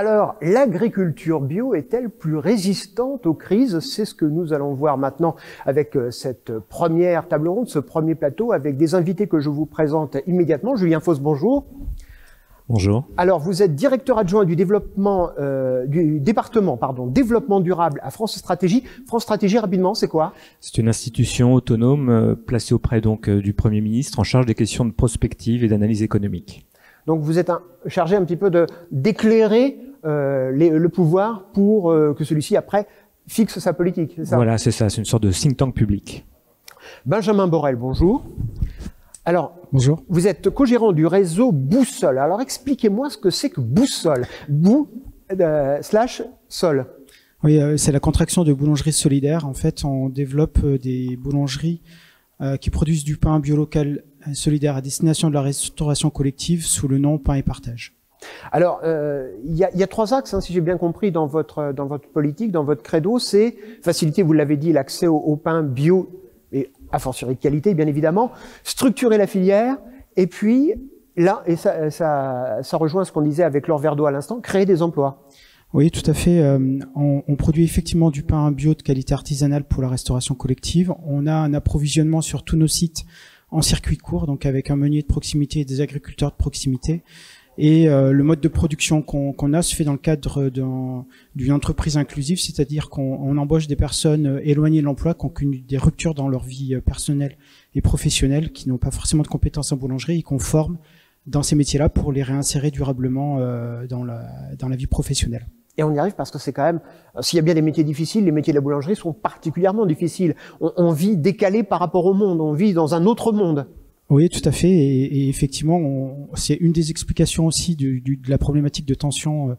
Alors, l'agriculture bio est-elle plus résistante aux crises? C'est ce que nous allons voir maintenant avec cette première table ronde, ce premier plateau, avec des invités que je vous présente immédiatement. Julien Fausse, bonjour. Bonjour. Alors, vous êtes directeur adjoint du développement, du département, développement durable à France Stratégie. France Stratégie, rapidement, c'est quoi? C'est une institution autonome placée auprès du Premier ministre en charge des questions de prospective et d'analyse économique. Donc, vous êtes chargé un petit peu d'éclairer le pouvoir pour que celui-ci, après, fixe sa politique, c'est ça? Voilà, c'est ça. C'est une sorte de think tank public. Benjamin Borel, bonjour. Alors, bonjour. Vous êtes co-gérant du réseau Boussole. Alors, expliquez-moi ce que c'est que Boussole. Sol. Oui, c'est la contraction de boulangerie solidaire. En fait, on développe des boulangeries qui produisent du pain bio local solidaire à destination de la restauration collective sous le nom Pain et Partage. Alors, il y a trois axes, si j'ai bien compris, dans votre politique, dans votre credo. C'est faciliter, vous l'avez dit, l'accès au pain bio et à fortiori de qualité, bien évidemment, structurer la filière, et puis, là, et ça rejoint ce qu'on disait avec Laure Verdeau à l'instant, créer des emplois. Oui, tout à fait. On produit effectivement du pain bio de qualité artisanale pour la restauration collective. On a un approvisionnement sur tous nos sites en circuit court, donc avec un meunier de proximité et des agriculteurs de proximité. Et le mode de production qu'on a se fait dans le cadre d'une entreprise inclusive, c'est-à-dire qu'on embauche des personnes éloignées de l'emploi, qui ont connu des ruptures dans leur vie personnelle et professionnelle, qui n'ont pas forcément de compétences en boulangerie et qu'on forme dans ces métiers-là pour les réinsérer durablement dans la vie professionnelle. Et on y arrive parce que c'est quand même, s'il y a bien des métiers difficiles, les métiers de la boulangerie sont particulièrement difficiles. On vit décalé par rapport au monde, on vit dans un autre monde. Oui, tout à fait. Et effectivement, c'est une des explications aussi de la problématique de tension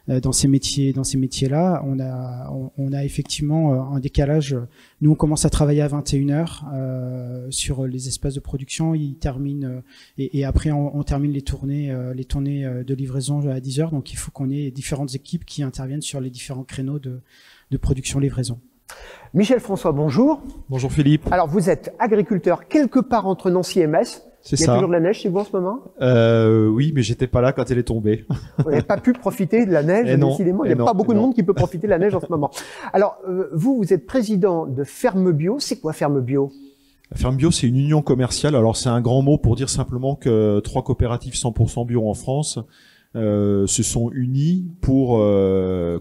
dans ces métiers-là. On a effectivement un décalage. Nous, on commence à travailler à 21h sur les espaces de production. Ils terminent et après on termine les tournées de livraison à 10h. Donc, il faut qu'on ait différentes équipes qui interviennent sur les différents créneaux de production-livraison. Michel François, bonjour. Bonjour Philippe. Alors, vous êtes agriculteur quelque part entre Nancy et Metz. C'est ça. Il y a toujours de la neige chez vous en ce moment? Oui, mais j'étais pas là quand elle est tombée. Vous n'avez pas pu profiter de la neige, décidément. Il n'y a pas beaucoup de monde qui peut profiter de la neige en ce moment. Alors, vous êtes président de Ferme Bio. C'est quoi Ferme Bio? Ferme Bio, c'est une union commerciale. Alors, c'est un grand mot pour dire simplement que 3 coopératives 100% bio en France se sont unies pour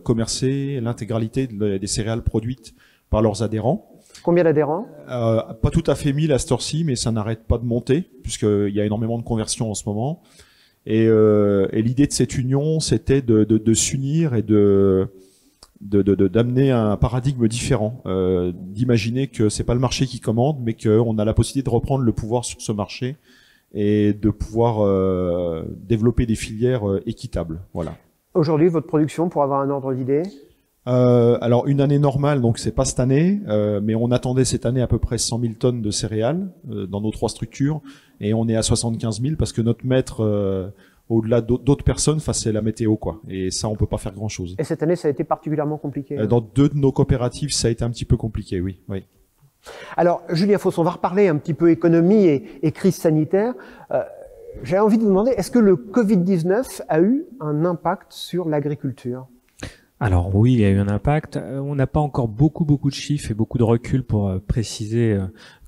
commercer l'intégralité des céréales produites par leurs adhérents. Combien d'adhérents? Pas tout à fait 1000 à cette heure-ci, mais ça n'arrête pas de monter, puisqu'il y a énormément de conversions en ce moment. Et l'idée de cette union, c'était de s'unir et d'amener un paradigme différent, d'imaginer que c'est pas le marché qui commande, mais qu'on a la possibilité de reprendre le pouvoir sur ce marché et de pouvoir développer des filières équitables. Voilà. Aujourd'hui, votre production, pour avoir un ordre d'idée? Alors une année normale, donc c'est pas cette année, mais on attendait cette année à peu près 100 000 tonnes de céréales dans nos 3 structures, et on est à 75 000 parce que notre maître, au-delà d'autres personnes, c'est la météo, quoi. Et ça, on peut pas faire grand-chose. Et cette année, ça a été particulièrement compliqué? Dans 2 de nos coopératives, ça a été un petit peu compliqué, oui. Alors, Julien Fausse, on va reparler un petit peu économie et crise sanitaire. J'ai envie de vous demander, est-ce que le Covid-19 a eu un impact sur l'agriculture? Alors oui, il y a eu un impact. On n'a pas encore beaucoup de chiffres et beaucoup de recul pour préciser,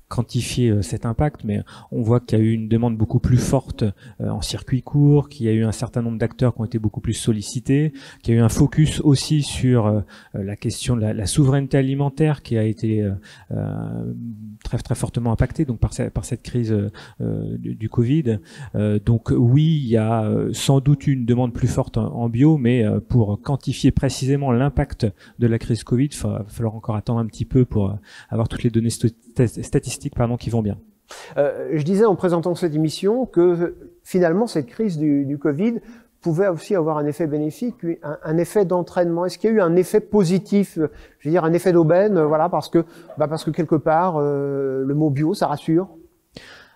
quantifier cet impact, mais on voit qu'il y a eu une demande beaucoup plus forte en circuit court, qu'il y a eu un certain nombre d'acteurs qui ont été beaucoup plus sollicités, qu'il y a eu un focus aussi sur la question de la souveraineté alimentaire qui a été très fortement impactée donc par cette crise du Covid. Donc oui, il y a sans doute une demande plus forte en bio, mais pour quantifier précisément l'impact de la crise Covid, il va falloir encore attendre un petit peu pour avoir toutes les données statistiques qui vont bien. Je disais en présentant cette émission que finalement cette crise du Covid pouvait aussi avoir un effet bénéfique, un effet d'entraînement. Est-ce qu'il y a eu un effet positif, je veux dire un effet d'aubaine, voilà, parce que quelque part le mot bio ça rassure?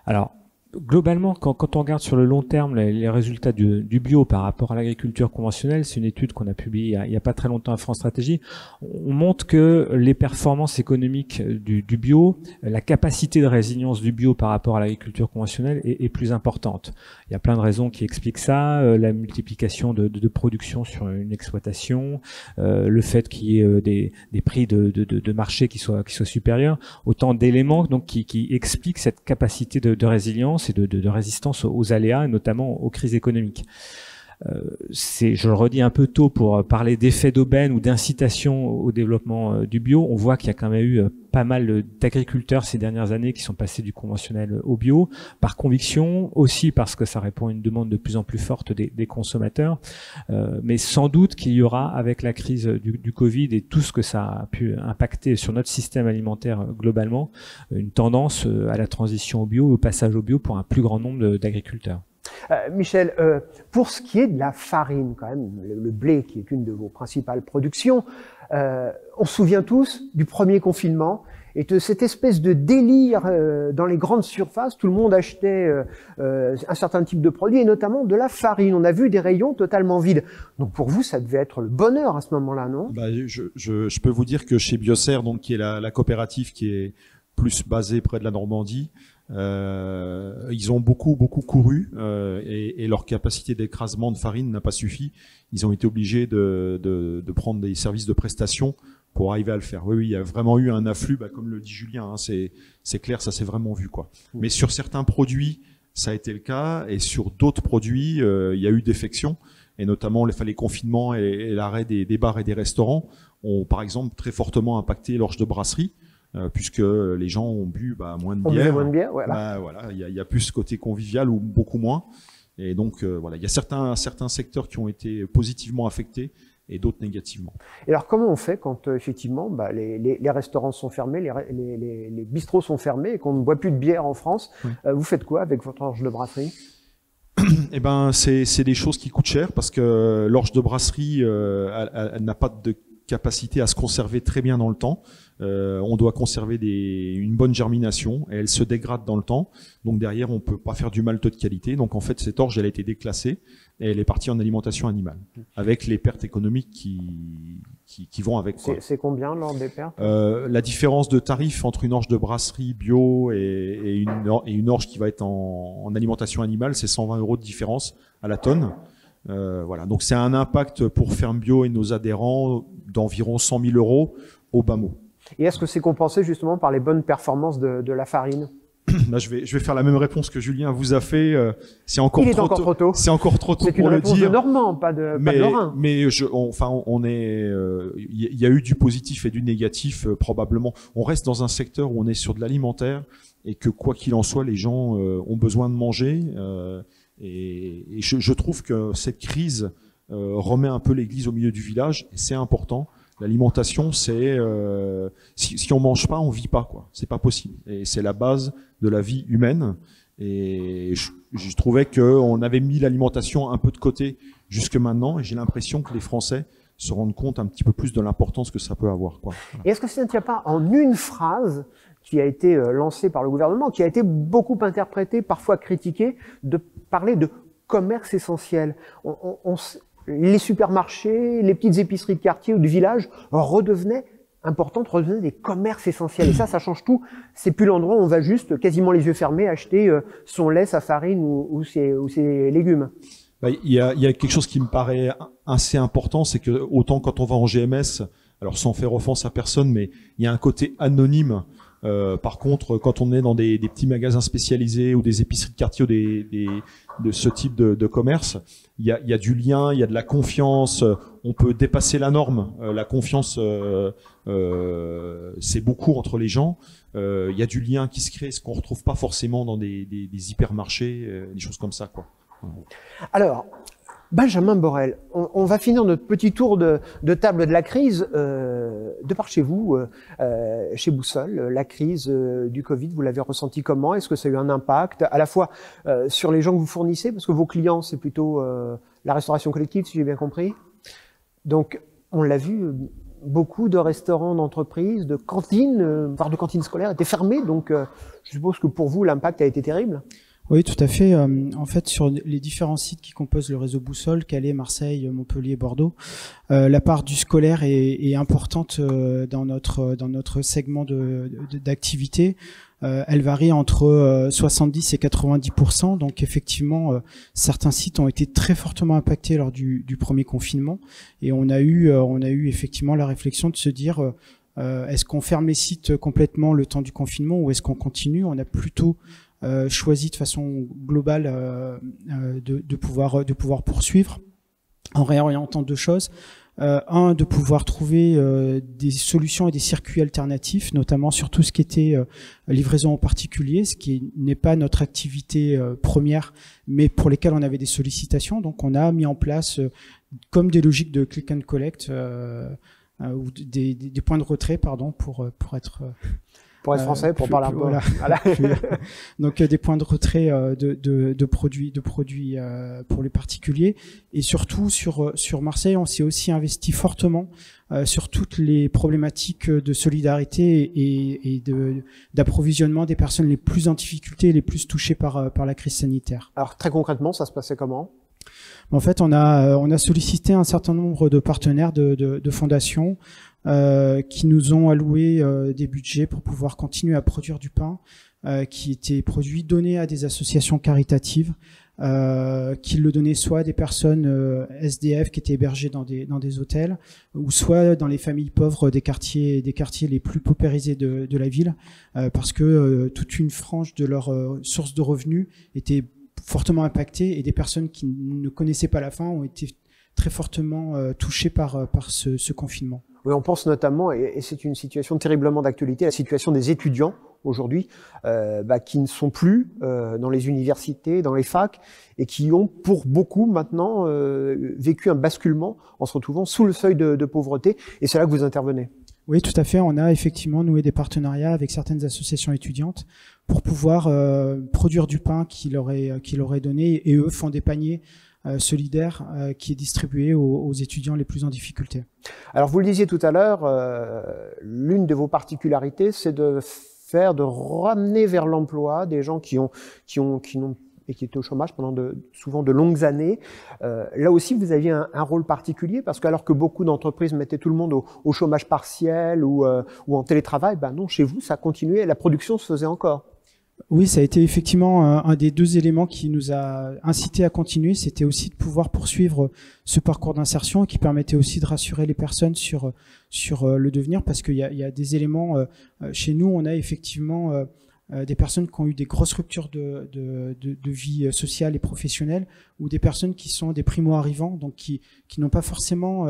Alors Globalement, quand on regarde sur le long terme les résultats du bio par rapport à l'agriculture conventionnelle, c'est une étude qu'on a publiée il y a pas très longtemps à France Stratégie, on montre que les performances économiques du bio, la capacité de résilience du bio par rapport à l'agriculture conventionnelle est plus importante. Il y a plein de raisons qui expliquent ça, la multiplication de production sur une exploitation, le fait qu'il y ait des prix de marché qui soient supérieurs, autant d'éléments donc qui expliquent cette capacité de résilience et de résistance aux aléas, et notamment aux crises économiques. Je le redis un peu tôt pour parler d'effet d'aubaine ou d'incitation au développement du bio. On voit qu'il y a quand même eu pas mal d'agriculteurs ces dernières années qui sont passés du conventionnel au bio, par conviction, aussi parce que ça répond à une demande de plus en plus forte des consommateurs. Mais sans doute qu'il y aura, avec la crise du Covid et tout ce que ça a pu impacter sur notre système alimentaire globalement, une tendance à la transition au bio, au passage au bio pour un plus grand nombre d'agriculteurs. Michel, pour ce qui est de la farine, quand même, le blé qui est une de vos principales productions, on se souvient tous du premier confinement et de cette espèce de délire dans les grandes surfaces. Tout le monde achetait un certain type de produit et notamment de la farine. On a vu des rayons totalement vides. Donc pour vous, ça devait être le bonheur à ce moment-là, non? Je peux vous dire que chez Biocer, donc qui est la coopérative qui est plus basée près de la Normandie, ils ont beaucoup couru et leur capacité d'écrasement de farine n'a pas suffi. Ils ont été obligés de prendre des services de prestation pour arriver à le faire. Oui, il y a vraiment eu un afflux, comme le dit Julien, hein, c'est clair, ça s'est vraiment vu, quoi. Mais sur certains produits, ça a été le cas, et sur d'autres produits, il y a eu défection, et notamment les confinements et l'arrêt des bars et des restaurants ont, par exemple, très fortement impacté l'orge de brasserie. Puisque les gens ont bu moins de bière. Moins de bière, voilà. Il y a plus ce côté convivial ou beaucoup moins. Et donc voilà, il y a certains secteurs qui ont été positivement affectés et d'autres négativement. Et alors comment on fait quand effectivement les restaurants sont fermés, les bistrots sont fermés et qu'on ne boit plus de bière en France? Oui. Vous faites quoi avec votre orge de brasserie? Eh ben c'est des choses qui coûtent cher parce que l'orge de brasserie elle n'a pas de capacité à se conserver très bien dans le temps. On doit conserver une bonne germination et elle se dégrade dans le temps. Donc derrière, on peut pas faire du malt de qualité. Donc en fait, cette orge, elle a été déclassée et elle est partie en alimentation animale, avec les pertes économiques qui vont avec. C'est combien l'ordre des pertes? La différence de tarif entre une orge de brasserie bio et une orge qui va être en alimentation animale, c'est 120 € de différence à la tonne. Voilà. Donc c'est un impact pour Ferme Bio et nos adhérents d'environ 100 000 € au bas mot. Et est-ce que c'est compensé justement par les bonnes performances de la farine? Là, je vais faire la même réponse que Julien vous a fait. C'est encore trop tôt. C'est encore trop tôt pour le dire. C'est une réponse de Normand, pas de Lorrain. Mais il y a eu du positif et du négatif probablement. On reste dans un secteur où on est sur de l'alimentaire et que quoi qu'il en soit, les gens ont besoin de manger. Et je trouve que cette crise remet un peu l'église au milieu du village et c'est important. L'alimentation, c'est si on mange pas, on vit pas, quoi. C'est pas possible. Et c'est la base de la vie humaine. Et je trouvais qu'on avait mis l'alimentation un peu de côté jusque maintenant. Et j'ai l'impression que les Français se rendent compte un petit peu plus de l'importance que ça peut avoir, quoi. Voilà. Et est-ce que ça ne tient pas en une phrase qui a été lancée par le gouvernement, qui a été beaucoup interprétée, parfois critiquée, de parler de commerce essentiel? Les supermarchés, les petites épiceries de quartier ou du village redevenaient importantes, redevenaient des commerces essentiels. Et ça change tout. C'est plus l'endroit où on va juste, quasiment les yeux fermés, acheter son lait, sa farine ou ses légumes. Il y a quelque chose qui me paraît assez important, c'est que autant quand on va en GMS, alors sans faire offense à personne, mais il y a un côté anonyme. Par contre, quand on est dans des petits magasins spécialisés ou des épiceries de quartier ou de ce type de commerce, il y a du lien, il y a de la confiance. On peut dépasser la norme. La confiance, c'est beaucoup entre les gens. Il y a du lien qui se crée, ce qu'on retrouve pas forcément dans des hypermarchés, des choses comme ça, quoi. Alors, Benjamin Borel, on va finir notre petit tour de table de la crise. De par chez vous, chez Boussole, la crise du Covid, vous l'avez ressenti comment? Est-ce que ça a eu un impact à la fois sur les gens que vous fournissez, parce que vos clients, c'est plutôt la restauration collective, si j'ai bien compris. Donc, on l'a vu, beaucoup de restaurants d'entreprises, de cantines, voire de cantines scolaires étaient fermés. Donc, je suppose que pour vous, l'impact a été terrible. Oui, tout à fait. En fait, sur les différents sites qui composent le réseau Boussole, Calais, Marseille, Montpellier, Bordeaux, la part du scolaire est importante dans notre segment d'activité. Elle varie entre 70 et 90%. Donc effectivement, certains sites ont été très fortement impactés lors du premier confinement. Et on a eu effectivement la réflexion de se dire est-ce qu'on ferme les sites complètement le temps du confinement ou est-ce qu'on continue? On a plutôt choisi de façon globale de pouvoir poursuivre en réorientant deux choses. De pouvoir trouver des solutions et des circuits alternatifs, notamment sur tout ce qui était livraison en particulier, ce qui n'est pas notre activité première, mais pour lesquelles on avait des sollicitations. Donc on a mis en place comme des logiques de click and collect ou des points de retrait, pardon, pour être français, pour parler un peu. Voilà. Donc des points de retrait de produits pour les particuliers, et surtout sur Marseille, on s'est aussi investi fortement sur toutes les problématiques de solidarité et d'approvisionnement des personnes les plus en difficulté et les plus touchées par la crise sanitaire. Alors très concrètement, ça se passait comment? En fait, on a sollicité un certain nombre de partenaires de fondations qui nous ont alloué des budgets pour pouvoir continuer à produire du pain qui était produit, donné à des associations caritatives qui le donnaient soit à des personnes SDF qui étaient hébergées dans des hôtels, ou soit dans les familles pauvres des quartiers les plus paupérisés de la ville, parce que toute une frange de leur source de revenus était fortement impactée, et des personnes qui ne connaissaient pas la faim ont été très fortement touchées par ce confinement. Oui, on pense notamment, et c'est une situation terriblement d'actualité, la situation des étudiants aujourd'hui, qui ne sont plus dans les universités, dans les facs, et qui ont pour beaucoup maintenant vécu un basculement en se retrouvant sous le seuil de pauvreté, et c'est là que vous intervenez. Oui, tout à fait. On a effectivement noué des partenariats avec certaines associations étudiantes pour pouvoir produire du pain qui leur est donné, et eux font des paniers solidaire qui est distribué aux étudiants les plus en difficulté. Alors vous le disiez tout à l'heure, l'une de vos particularités, c'est de ramener vers l'emploi des gens qui étaient au chômage pendant souvent de longues années. Là aussi, vous aviez un rôle particulier, parce que alors que beaucoup d'entreprises mettaient tout le monde au chômage partiel ou en télétravail, non, chez vous, ça continuait, la production se faisait encore. Oui, ça a été effectivement un des deux éléments qui nous a incité à continuer. C'était aussi de pouvoir poursuivre ce parcours d'insertion, qui permettait aussi de rassurer les personnes sur le devenir, parce qu'il y a des éléments chez nous. On a effectivement des personnes qui ont eu des grosses ruptures de vie sociale et professionnelle, ou des personnes qui sont des primo-arrivants, donc qui n'ont pas forcément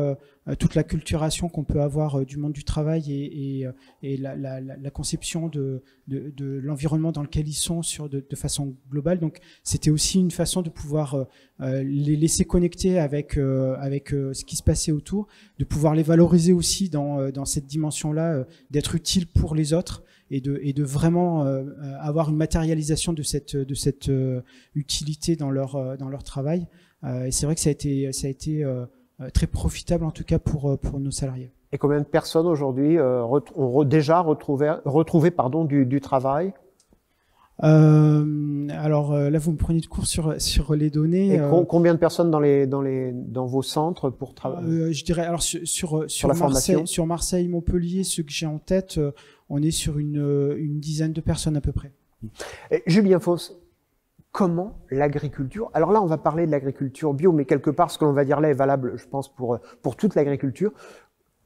toute la culturation qu'on peut avoir du monde du travail et la conception de l'environnement dans lequel ils sont de façon globale. Donc c'était aussi une façon de pouvoir les laisser connecter avec ce qui se passait autour, de pouvoir les valoriser aussi dans cette dimension-là, d'être utile pour les autres, et de vraiment avoir une matérialisation de cette utilité dans leur travail. Et c'est vrai que ça a été très profitable, en tout cas pour nos salariés. Et combien de personnes aujourd'hui ont déjà retrouvé du travail? Alors là, vous me prenez de court sur les données. Et combien de personnes dans vos centres pour travailler? Je dirais, alors sur Marseille, Montpellier, ceux que j'ai en tête, on est sur une dizaine de personnes à peu près. Et Julien Fausse, comment l'agriculture, alors là on va parler de l'agriculture bio, mais quelque part ce que l'on va dire là est valable, je pense, pour toute l'agriculture.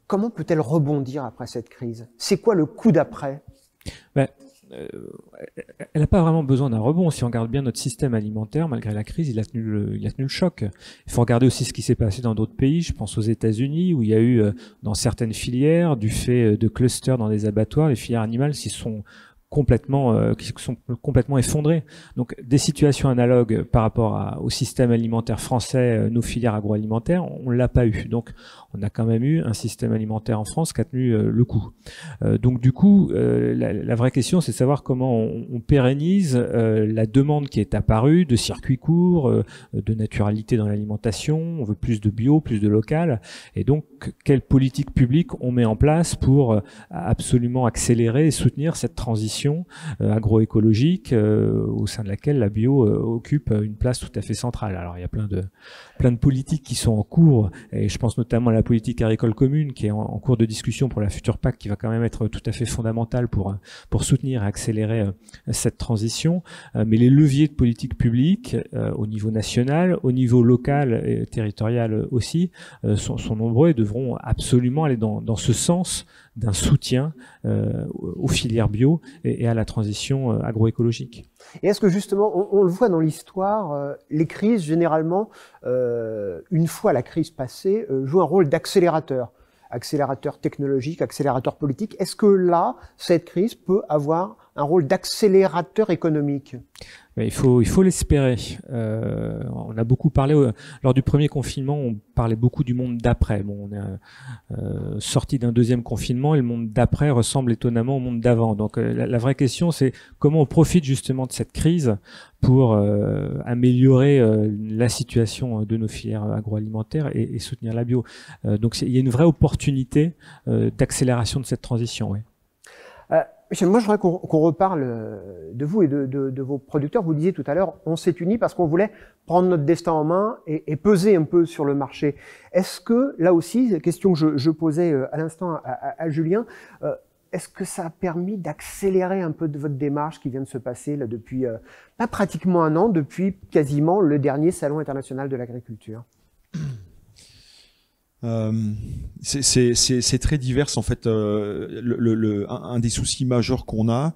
Comment peut-elle rebondir après cette crise? C'est quoi le coup d'après? Elle n'a pas vraiment besoin d'un rebond. Si on regarde bien notre système alimentaire, malgré la crise, il a tenu le choc. Il faut regarder aussi ce qui s'est passé dans d'autres pays. Je pense aux États-Unis, où il y a eu, dans certaines filières, du fait de clusters dans des abattoirs, les filières animales qui sont complètement effondrées. Donc des situations analogues par rapport au système alimentaire français, nos filières agroalimentaires, on l'a pas eu. Donc on a quand même eu un système alimentaire en France qui a tenu le coup. Donc du coup, la vraie question, c'est de savoir comment on pérennise la demande qui est apparue de circuits courts, de naturalité dans l'alimentation. On veut plus de bio, plus de local, et donc quelle politique publique on met en place pour absolument accélérer et soutenir cette transition transition agroécologique au sein de laquelle la bio occupe une place tout à fait centrale. Alors il y a plein de politiques qui sont en cours, et je pense notamment à la politique agricole commune qui est en cours de discussion pour la future PAC, qui va quand même être tout à fait fondamentale pour soutenir et accélérer cette transition. Mais les leviers de politique publique au niveau national, au niveau local et territorial aussi, sont nombreux et devront absolument aller dans ce sens d'un soutien aux filières bio et à la transition agroécologique. Et est-ce que justement, on le voit dans l'histoire, les crises, généralement, une fois la crise passée, jouent un rôle d'accélérateur technologique, accélérateur politique. Est-ce que là, cette crise peut avoir un rôle d'accélérateur économique? Il faut l'espérer. On a beaucoup parlé lors du premier confinement, on parlait beaucoup du monde d'après. Bon, on est sorti d'un deuxième confinement et le monde d'après ressemble étonnamment au monde d'avant. Donc la vraie question, c'est comment on profite justement de cette crise pour améliorer la situation de nos filières agroalimentaires et soutenir la bio. Donc il y a une vraie opportunité d'accélération de cette transition. Oui. Michel, moi je voudrais qu'on reparle de vous et de vos producteurs. Vous disiez tout à l'heure, on s'est unis parce qu'on voulait prendre notre destin en main et peser un peu sur le marché. Est-ce que, là aussi, la question que je posais à l'instant à Julien, est-ce que ça a permis d'accélérer un peu de votre démarche qui vient de se passer là depuis pas pratiquement un an, depuis quasiment le dernier Salon international de l'agriculture? C'est très divers en fait. Un des soucis majeurs qu'on a,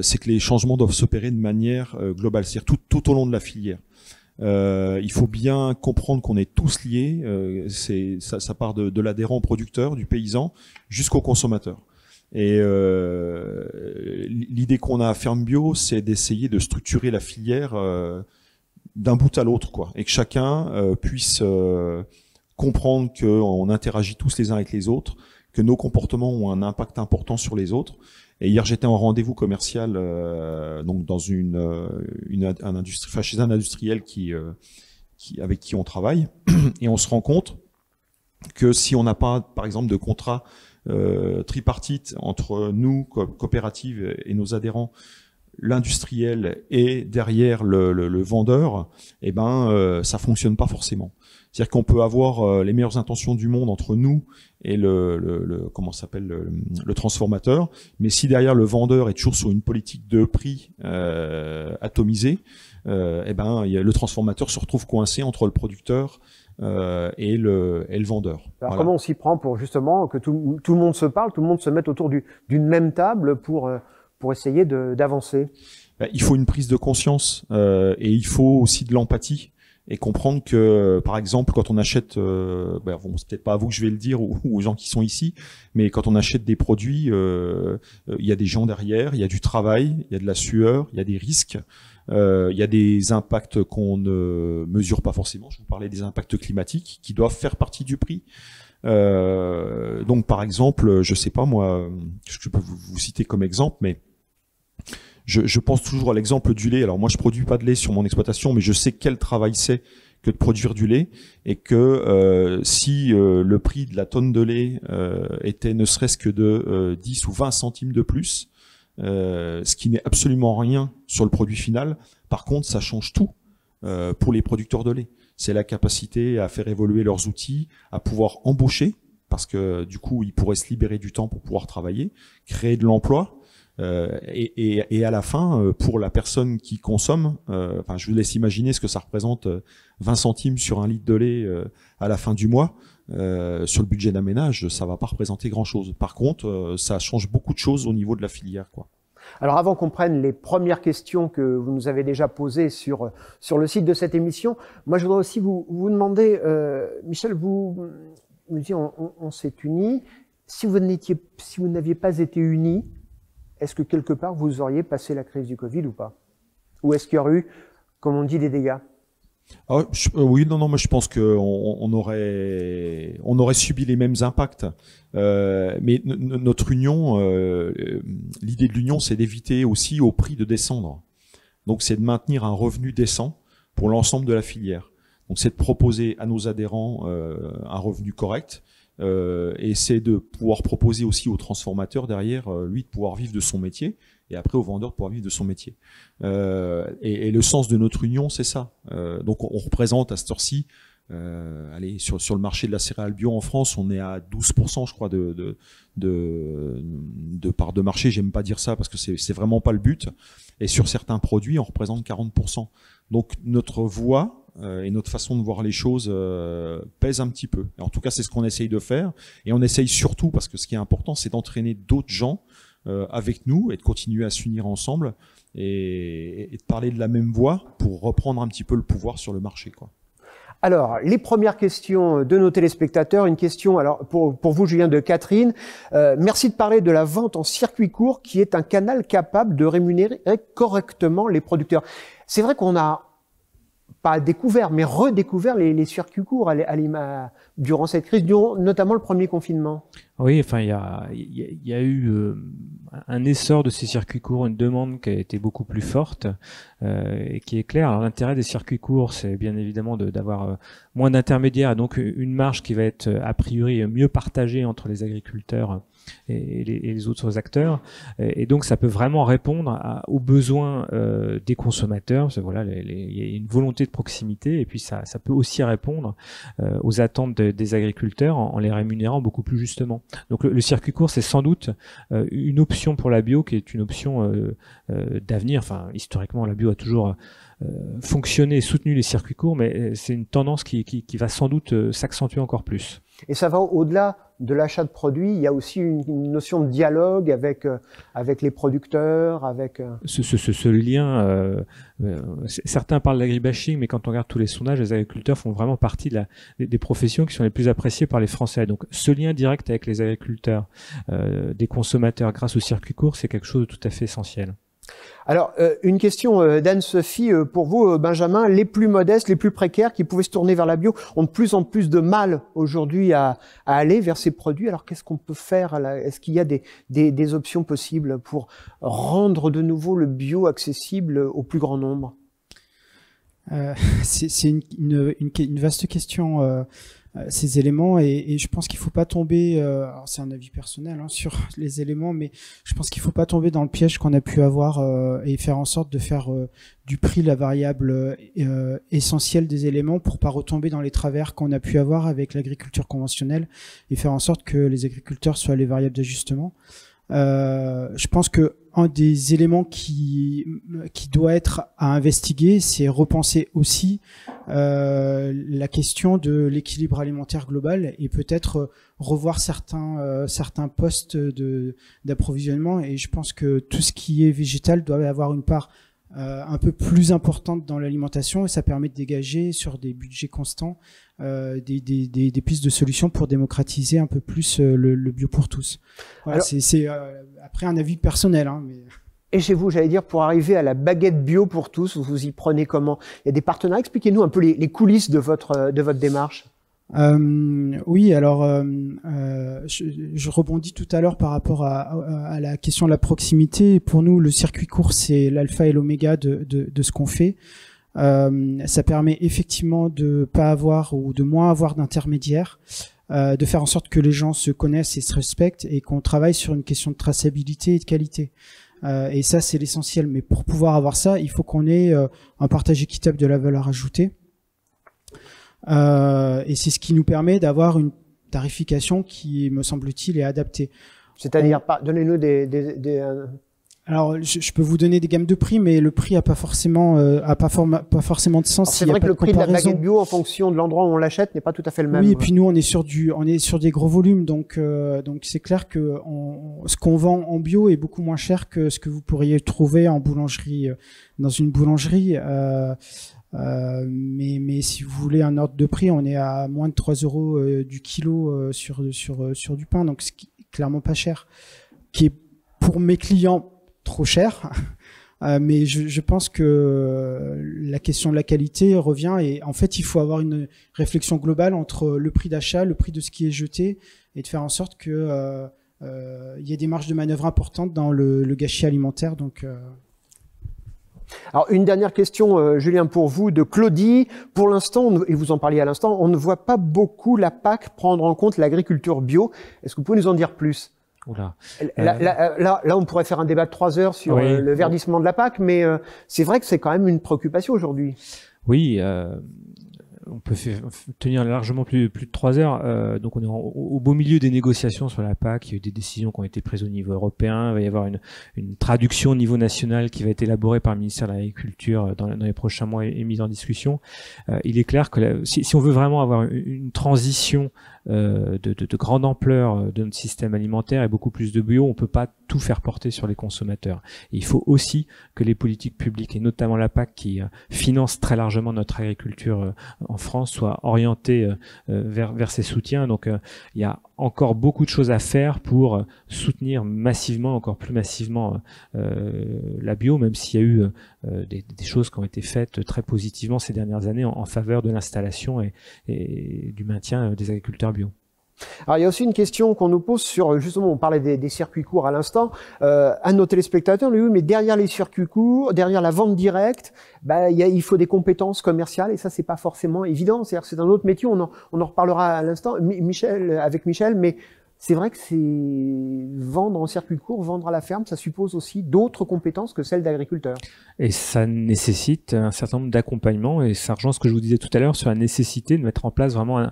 c'est que les changements doivent s'opérer de manière globale, c'est-à-dire tout au long de la filière. Il faut bien comprendre qu'on est tous liés. Ça part de l'adhérent au producteur, du paysan, jusqu'au consommateur. Et l'idée qu'on a à Ferme Bio, c'est d'essayer de structurer la filière d'un bout à l'autre, quoi, et que chacun puisse comprendre qu'on interagit tous les uns avec les autres, que nos comportements ont un impact important sur les autres. Et hier, j'étais en rendez-vous commercial donc dans chez un industriel avec qui on travaille, et on se rend compte que si on n'a pas, par exemple, de contrat tripartite entre nous, coopératives, et nos adhérents, l'industriel et derrière le vendeur, eh ben ça fonctionne pas forcément. C'est-à-dire qu'on peut avoir les meilleures intentions du monde entre nous et le transformateur, mais si derrière le vendeur est toujours sur une politique de prix atomisée, eh ben le transformateur se retrouve coincé entre le producteur et le vendeur. Alors voilà. Comment on s'y prend pour justement que tout le monde se parle, tout le monde se mette autour d'une même table pour essayer d'avancer? Il faut une prise de conscience et il faut aussi de l'empathie. Et comprendre que, par exemple, quand on achète, bon, c'est peut-être pas à vous que je vais le dire ou aux gens qui sont ici, mais quand on achète des produits, il y a des gens derrière, il y a du travail, il y a de la sueur, il y a des risques, il y a des impacts qu'on ne mesure pas forcément. Je vous parlais des impacts climatiques qui doivent faire partie du prix. Donc, par exemple, je sais pas moi, je peux vous citer comme exemple, mais je pense toujours à l'exemple du lait. Alors moi, je produis pas de lait sur mon exploitation, mais je sais quel travail c'est que de produire du lait, et que si le prix de la tonne de lait était ne serait-ce que de 10 ou 20 centimes de plus, ce qui n'est absolument rien sur le produit final, par contre, ça change tout pour les producteurs de lait. C'est la capacité à faire évoluer leurs outils, à pouvoir embaucher, parce que du coup, ils pourraient se libérer du temps pour pouvoir travailler, créer de l'emploi. Et à la fin, pour la personne qui consomme, je vous laisse imaginer ce que ça représente 20 centimes sur un litre de lait à la fin du mois. Sur le budget d'un ménage, ça va pas représenter grand-chose. Par contre, ça change beaucoup de choses au niveau de la filière, quoi. Alors avant qu'on prenne les premières questions que vous nous avez déjà posées sur le site de cette émission, moi je voudrais aussi vous demander, Michel, vous me dites on s'est unis. Si vous n'aviez pas été unis, est-ce que quelque part vous auriez passé la crise du Covid ou pas? Ou est-ce qu'il y aurait eu, comme on dit, des dégâts? Oui, non, moi je pense qu'on aurait subi les mêmes impacts. Mais notre union, l'idée de l'union, c'est d'éviter aussi au prix de descendre. Donc c'est de maintenir un revenu décent pour l'ensemble de la filière. Donc c'est de proposer à nos adhérents un revenu correct, et c'est de pouvoir proposer aussi au transformateur derrière, lui, de pouvoir vivre de son métier, et après au vendeur de pouvoir vivre de son métier. Et le sens de notre union, c'est ça. Donc on représente à cette heure-ci, allez, sur le marché de la céréale bio en France, on est à 12%, je crois, de part de marché. J'aime pas dire ça parce que c'est vraiment pas le but. Et sur certains produits, on représente 40%. Donc notre voix et notre façon de voir les choses pèse un petit peu. Et en tout cas, c'est ce qu'on essaye de faire. Et on essaye surtout, parce que ce qui est important, c'est d'entraîner d'autres gens avec nous et de continuer à s'unir ensemble et de parler de la même voix pour reprendre un petit peu le pouvoir sur le marché, quoi. Alors, les premières questions de nos téléspectateurs. Une question, alors pour vous, Julien, de Catherine. Merci de parler de la vente en circuit court, qui est un canal capable de rémunérer correctement les producteurs. C'est vrai qu'on a pas découvert, mais redécouvert les circuits courts durant cette crise, durant notamment le premier confinement. Oui, enfin, il y a eu un essor de ces circuits courts, une demande qui a été beaucoup plus forte et qui est claire. Alors, l'intérêt des circuits courts, c'est bien évidemment d'avoir moins d'intermédiaires et donc une marge qui va être a priori mieux partagée entre les agriculteurs et les autres acteurs. Et donc, ça peut vraiment répondre aux besoins des consommateurs. Parce que, voilà, il y a une volonté de proximité et puis ça peut aussi répondre aux attentes des agriculteurs en les rémunérant beaucoup plus justement. Donc le circuit court, c'est sans doute une option pour la bio qui est une option d'avenir. Enfin, historiquement, la bio a toujours fonctionné et soutenu les circuits courts, mais c'est une tendance qui va sans doute s'accentuer encore plus. Et ça va au-delà de l'achat de produits, il y a aussi une notion de dialogue avec les producteurs, avec... Ce lien, certains parlent d'agribashing, mais quand on regarde tous les sondages, les agriculteurs font vraiment partie des professions qui sont les plus appréciées par les Français. Donc ce lien direct avec les agriculteurs, des consommateurs grâce au circuit court, c'est quelque chose de tout à fait essentiel. Alors, une question d'Anne-Sophie pour vous, Benjamin. Les plus modestes, les plus précaires qui pouvaient se tourner vers la bio ont de plus en plus de mal aujourd'hui à aller vers ces produits. Alors, qu'est-ce qu'on peut faire? Est-ce qu'il y a des options possibles pour rendre de nouveau le bio accessible au plus grand nombre? C'est une vaste question. Ces éléments et je pense qu'il faut pas tomber, alors c'est un avis personnel sur les éléments, mais je pense qu'il faut pas tomber dans le piège qu'on a pu avoir et faire en sorte de faire du prix la variable essentielle des éléments pour pas retomber dans les travers qu'on a pu avoir avec l'agriculture conventionnelle et faire en sorte que les agriculteurs soient les variables d'ajustement. Je pense que un des éléments qui doit être à investiguer, c'est repenser aussi la question de l'équilibre alimentaire global et peut-être revoir certains postes d'approvisionnement. Et je pense que tout ce qui est végétal doit avoir une part un peu plus importante dans l'alimentation et ça permet de dégager sur des budgets constants des pistes de solutions pour démocratiser un peu plus le bio pour tous. Voilà, c'est après un avis personnel. Mais... Et chez vous, j'allais dire, pour arriver à la baguette bio pour tous, vous y prenez comment? Il y a des partenaires. Expliquez-nous un peu les coulisses de votre démarche. Oui, alors je rebondis tout à l'heure par rapport à la question de la proximité. Pour nous, le circuit court, c'est l'alpha et l'oméga de ce qu'on fait. Ça permet effectivement de pas avoir ou de moins avoir d'intermédiaires, de faire en sorte que les gens se connaissent et se respectent et qu'on travaille sur une question de traçabilité et de qualité. Et ça, c'est l'essentiel. Mais pour pouvoir avoir ça, il faut qu'on ait un partage équitable de la valeur ajoutée. Et c'est ce qui nous permet d'avoir une tarification qui, me semble-t-il, est adaptée. C'est-à-dire, donnez-nous Alors, je peux vous donner des gammes de prix, mais le prix a pas forcément de sens. C'est vrai que le prix de la baguette bio, en fonction de l'endroit où on l'achète, n'est pas tout à fait le même. Oui, et puis nous, on est sur des gros volumes, donc c'est clair que ce qu'on vend en bio est beaucoup moins cher que ce que vous pourriez trouver en boulangerie, dans une boulangerie. Mais si vous voulez un ordre de prix, on est à moins de 3 € du kilo sur du pain, donc ce qui est clairement pas cher, qui est pour mes clients trop cher. Mais je pense que la question de la qualité revient et en fait il faut avoir une réflexion globale entre le prix d'achat, le prix de ce qui est jeté et de faire en sorte que il y ait des marges de manœuvre importantes dans le gâchis alimentaire. Donc Alors, une dernière question, Julien, pour vous, de Claudie. Pour l'instant, et vous en parliez à l'instant, on ne voit pas beaucoup la PAC prendre en compte l'agriculture bio. Est-ce que vous pouvez nous en dire plus? Oula. Là, on pourrait faire un débat de 3 heures sur le verdissement de la PAC, mais c'est vrai que c'est quand même une préoccupation aujourd'hui. Oui, on peut tenir largement plus de 3 heures. Donc on est au beau milieu des négociations sur la PAC. Il y a eu des décisions qui ont été prises au niveau européen. Il va y avoir une traduction au niveau national qui va être élaborée par le ministère de l'Agriculture dans les prochains mois et mise en discussion. Il est clair que si on veut vraiment avoir une transition de grande ampleur de notre système alimentaire et beaucoup plus de bio, on peut pas tout faire porter sur les consommateurs. Et il faut aussi que les politiques publiques, et notamment la PAC qui finance très largement notre agriculture en France, soient orientées vers ces soutiens. Donc il y a encore beaucoup de choses à faire pour soutenir massivement, encore plus massivement la bio, même s'il y a eu des choses qui ont été faites très positivement ces dernières années en faveur de l'installation et du maintien des agriculteurs bio. Alors, il y a aussi une question qu'on nous pose sur, justement, on parlait des circuits courts à l'instant. Un de nos téléspectateurs lui dit, mais derrière les circuits courts, derrière la vente directe, il faut des compétences commerciales et ça, c'est pas forcément évident. C'est-à-dire que c'est un autre métier, on en reparlera à l'instant, avec Michel, mais c'est vrai que c'est vendre en circuit court, vendre à la ferme, ça suppose aussi d'autres compétences que celles d'agriculteur. Et ça nécessite un certain nombre d'accompagnements, et ça rejoint ce que je vous disais tout à l'heure sur la nécessité de mettre en place vraiment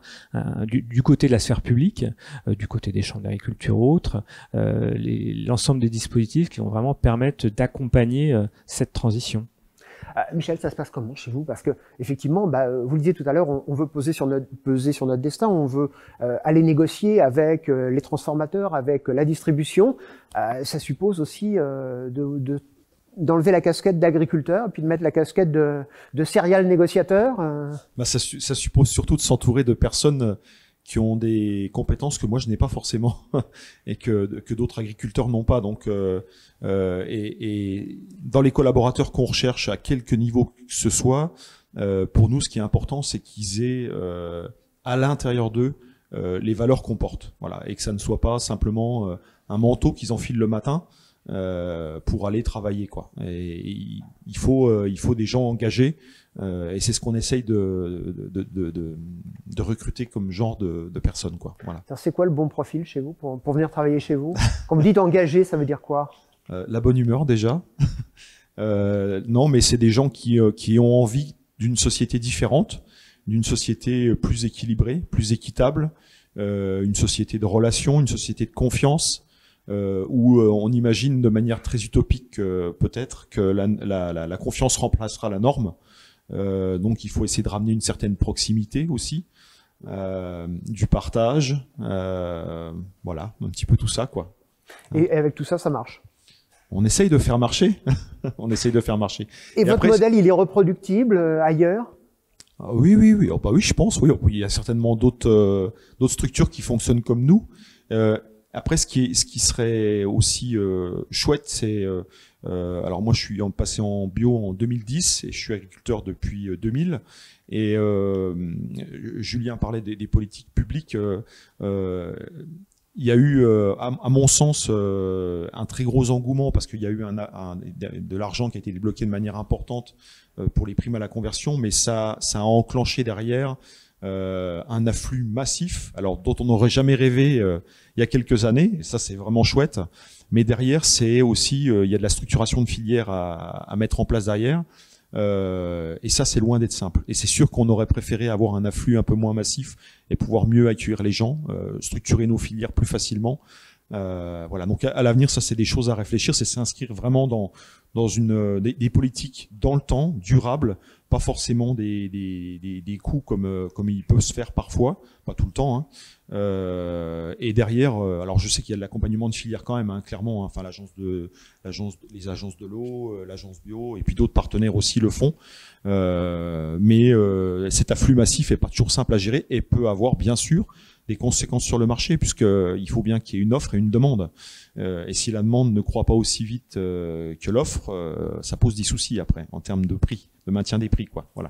du côté de la sphère publique, du côté des chambres d'agriculture ou autres, l'ensemble des dispositifs qui vont vraiment permettre d'accompagner cette transition. Michel, ça se passe comment chez vous? Parce que effectivement, vous le disiez tout à l'heure, on veut peser sur notre destin, on veut aller négocier avec les transformateurs, avec la distribution. Ça suppose aussi d'enlever la casquette d'agriculteur, puis de mettre la casquette de céréales négociateur. Ça suppose surtout de s'entourer de personnes qui ont des compétences que moi je n'ai pas forcément et que d'autres agriculteurs n'ont pas. Donc, et dans les collaborateurs qu'on recherche à quelque niveau que ce soit, pour nous, ce qui est important, c'est qu'ils aient à l'intérieur d'eux les valeurs qu'on porte. Voilà, et que ça ne soit pas simplement un manteau qu'ils enfilent le matin pour aller travailler, quoi. Et il faut des gens engagés. Et c'est ce qu'on essaye de recruter comme genre de personnes, quoi. Voilà. C'est quoi le bon profil chez vous pour venir travailler chez vous? Quand vous dites engagé, ça veut dire quoi? La bonne humeur déjà. Non, mais c'est des gens qui ont envie d'une société différente, d'une société plus équilibrée, plus équitable, une société de relations, une société de confiance. Où on imagine de manière très utopique peut-être que la confiance remplacera la norme. Donc il faut essayer de ramener une certaine proximité aussi, du partage, voilà, un petit peu tout ça, quoi. Et avec tout ça, ça marche? On essaye de faire marcher. On essaye de faire marcher. Et votre modèle, il est reproductible ailleurs? Oui. Oh, bah oui, je pense. Oui, il y a certainement d'autres structures qui fonctionnent comme nous. Après, ce qui serait aussi chouette, c'est alors moi je suis passé en bio en 2010 et je suis agriculteur depuis 2000. Et Julien parlait des politiques publiques. Il y a eu, à mon sens, un très gros engouement parce qu'il y a eu de l'argent qui a été débloqué de manière importante pour les primes à la conversion, mais ça a enclenché derrière un afflux massif, alors dont on n'aurait jamais rêvé il y a quelques années, et ça c'est vraiment chouette, mais derrière c'est aussi, il y a de la structuration de filières à mettre en place derrière, et ça c'est loin d'être simple, et c'est sûr qu'on aurait préféré avoir un afflux un peu moins massif et pouvoir mieux accueillir les gens, structurer nos filières plus facilement. Voilà, donc à l'avenir ça c'est des choses à réfléchir, c'est s'inscrire vraiment dans des politiques dans le temps, durables, pas forcément des coups comme il peut se faire parfois, pas tout le temps, hein. Et derrière, alors je sais qu'il y a de l'accompagnement de filière quand même, hein, clairement, hein, enfin les agences de l'eau, l'agence bio, et puis d'autres partenaires aussi le font. Mais cet afflux massif est pas toujours simple à gérer et peut avoir bien sûr des conséquences sur le marché, puisqu'il faut bien qu'il y ait une offre et une demande. Et si la demande ne croît pas aussi vite que l'offre, ça pose des soucis après, en termes de prix, de maintien des prix, quoi. Voilà.